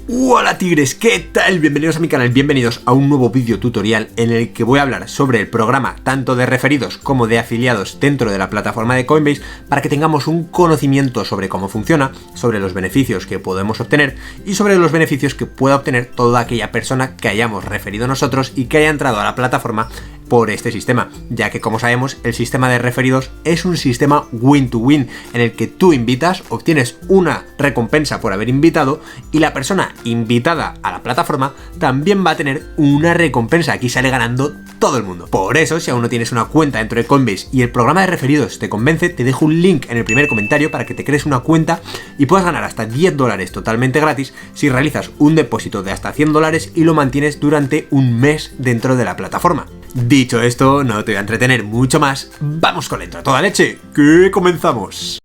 Hola tigres, ¿qué tal? Bienvenidos a mi canal, bienvenidos a un nuevo vídeo tutorial en el que voy a hablar sobre el programa tanto de referidos como de afiliados dentro de la plataforma de Coinbase para que tengamos un conocimiento sobre cómo funciona, sobre los beneficios que podemos obtener y sobre los beneficios que pueda obtener toda aquella persona que hayamos referido nosotros y que haya entrado a la plataforma por este sistema, ya que como sabemos el sistema de referidos es un sistema win-to-win en el que tú invitas, obtienes una recompensa por haber invitado y la persona invitada a la plataforma también va a tener una recompensa. Aquí sale ganando todo el mundo. Por eso, si aún no tienes una cuenta dentro de Coinbase y el programa de referidos te convence, te dejo un link en el primer comentario para que te crees una cuenta y puedas ganar hasta $10 totalmente gratis si realizas un depósito de hasta $100 y lo mantienes durante un mes dentro de la plataforma. Dicho esto, no te voy a entretener mucho más, vamos con la intro a toda leche, que comenzamos.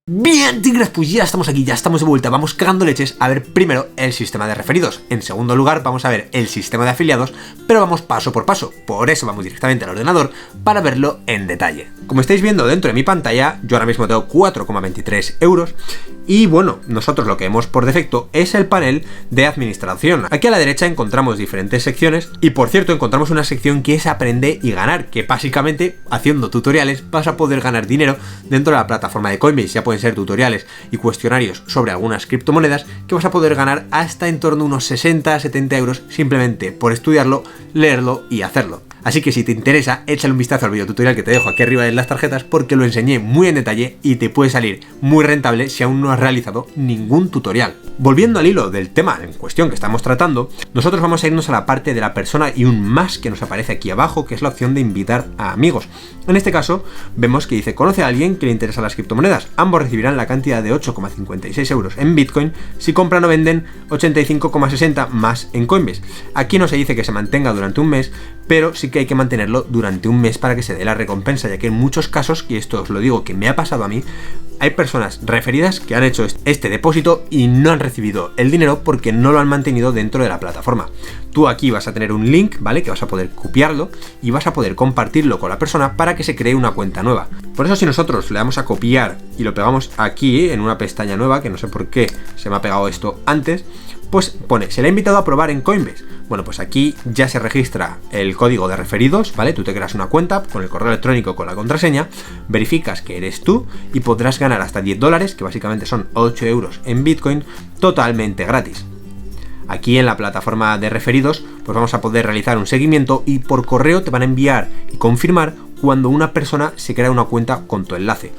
Bien, tigres, pues ya estamos aquí, ya estamos de vuelta, vamos cagando leches a ver primero el sistema de referidos. En segundo lugar vamos a ver el sistema de afiliados, pero vamos paso por paso, por eso vamos directamente al ordenador para verlo en detalle. Como estáis viendo dentro de mi pantalla, yo ahora mismo tengo 4,23 euros y bueno, nosotros lo que vemos por defecto es el panel de administración. Aquí a la derecha encontramos diferentes secciones y por cierto encontramos una sección que es aprende y ganar, que básicamente haciendo tutoriales vas a poder ganar dinero dentro de la plataforma de Coinbase. Ya pueden ser tutoriales y cuestionarios sobre algunas criptomonedas que vas a poder ganar hasta en torno a unos 60-70 euros simplemente por estudiarlo, leerlo y hacerlo. Así que si te interesa, échale un vistazo al video tutorial que te dejo aquí arriba en las tarjetas porque lo enseñé muy en detalle y te puede salir muy rentable si aún no has realizado ningún tutorial. Volviendo al hilo del tema en cuestión que estamos tratando, nosotros vamos a irnos a la parte de la persona y un más que nos aparece aquí abajo, que es la opción de invitar a amigos. En este caso, vemos que dice, conoce a alguien que le interesa las criptomonedas. Ambos recibirán la cantidad de 8,56 euros en Bitcoin si compran o venden 85,60 más en Coinbase. Aquí no se dice que se mantenga durante un mes, pero sí que hay que mantenerlo durante un mes para que se dé la recompensa, ya que en muchos casos, y esto os lo digo que me ha pasado a mí, hay personas referidas que han hecho este depósito y no han recibido el dinero porque no lo han mantenido dentro de la plataforma. Tú aquí vas a tener un link, ¿vale? Que vas a poder copiarlo y vas a poder compartirlo con la persona para que se cree una cuenta nueva. Por eso si nosotros le damos a copiar y lo pegamos aquí en una pestaña nueva, que no sé por qué se me ha pegado esto antes, pues pone, se le ha invitado a probar en Coinbase. Bueno, pues aquí ya se registra el código de referidos, ¿vale? Tú te creas una cuenta con el correo electrónico, con la contraseña, verificas que eres tú y podrás ganar hasta $10, que básicamente son 8 euros en Bitcoin, totalmente gratis. Aquí en la plataforma de referidos, pues vamos a poder realizar un seguimiento y por correo te van a enviar y confirmar cuando una persona se crea una cuenta con tu enlace.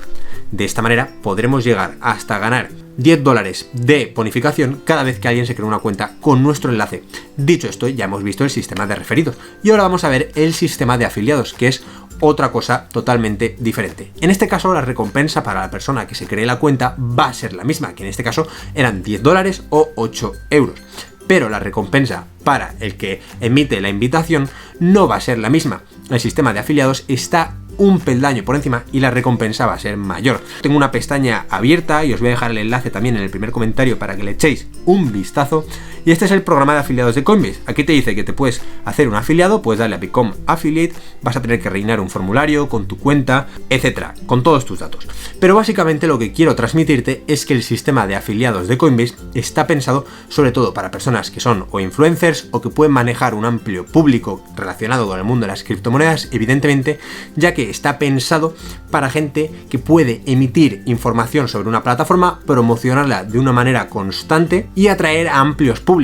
De esta manera podremos llegar hasta ganar $10 de bonificación cada vez que alguien se crea una cuenta con nuestro enlace. Dicho esto, ya hemos visto el sistema de referidos y ahora vamos a ver el sistema de afiliados, que es otra cosa totalmente diferente. En este caso, la recompensa para la persona que se cree la cuenta va a ser la misma, que en este caso eran $10 o 8 euros. Pero la recompensa para el que emite la invitación no va a ser la misma. El sistema de afiliados está un peldaño por encima y la recompensa va a ser mayor. Tengo una pestaña abierta y os voy a dejar el enlace también en el primer comentario para que le echéis un vistazo. Y este es el programa de afiliados de Coinbase. Aquí te dice que te puedes hacer un afiliado, puedes darle a Become Affiliate, vas a tener que rellenar un formulario con tu cuenta, etcétera, con todos tus datos. Pero básicamente lo que quiero transmitirte es que el sistema de afiliados de Coinbase está pensado sobre todo para personas que son o influencers o que pueden manejar un amplio público relacionado con el mundo de las criptomonedas, evidentemente, ya que está pensado para gente que puede emitir información sobre una plataforma, promocionarla de una manera constante y atraer a amplios públicos.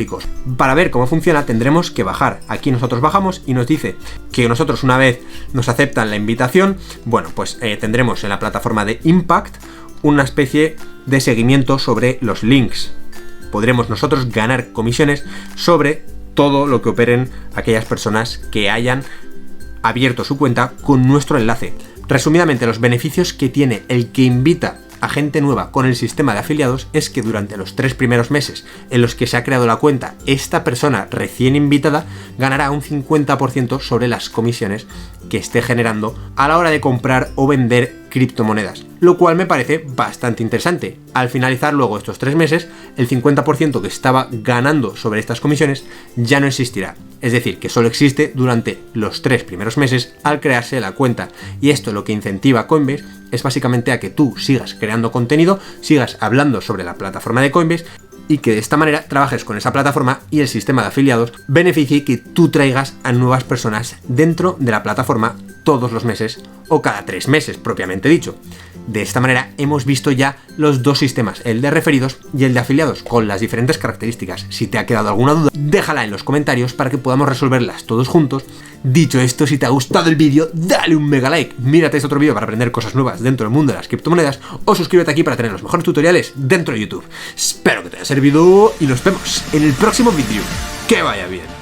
Para ver cómo funciona tendremos que bajar. Aquí nosotros bajamos y nos dice que nosotros una vez nos aceptan la invitación, bueno, pues tendremos en la plataforma de Impact una especie de seguimiento sobre los links. Podremos nosotros ganar comisiones sobre todo lo que operen aquellas personas que hayan abierto su cuenta con nuestro enlace. Resumidamente, los beneficios que tiene el que invita a gente nueva con el sistema de afiliados es que durante los 3 primeros meses en los que se ha creado la cuenta, esta persona recién invitada ganará un 50% sobre las comisiones que esté generando a la hora de comprar o vender criptomonedas, lo cual me parece bastante interesante. Al finalizar luego estos 3 meses, el 50% que estaba ganando sobre estas comisiones ya no existirá. Es decir, que solo existe durante los 3 primeros meses al crearse la cuenta. Y esto lo que incentiva a Coinbase es básicamente a que tú sigas creando contenido, sigas hablando sobre la plataforma de Coinbase y que de esta manera trabajes con esa plataforma y el sistema de afiliados beneficie que tú traigas a nuevas personas dentro de la plataforma todos los meses o cada 3 meses propiamente dicho. De esta manera hemos visto ya los dos sistemas, el de referidos y el de afiliados, con las diferentes características. Si te ha quedado alguna duda, déjala en los comentarios para que podamos resolverlas todos juntos. Dicho esto, si te ha gustado el vídeo, dale un mega like, mírate este otro vídeo para aprender cosas nuevas dentro del mundo de las criptomonedas o suscríbete aquí para tener los mejores tutoriales dentro de YouTube. Espero que te haya servido y nos vemos en el próximo vídeo. ¡Que vaya bien!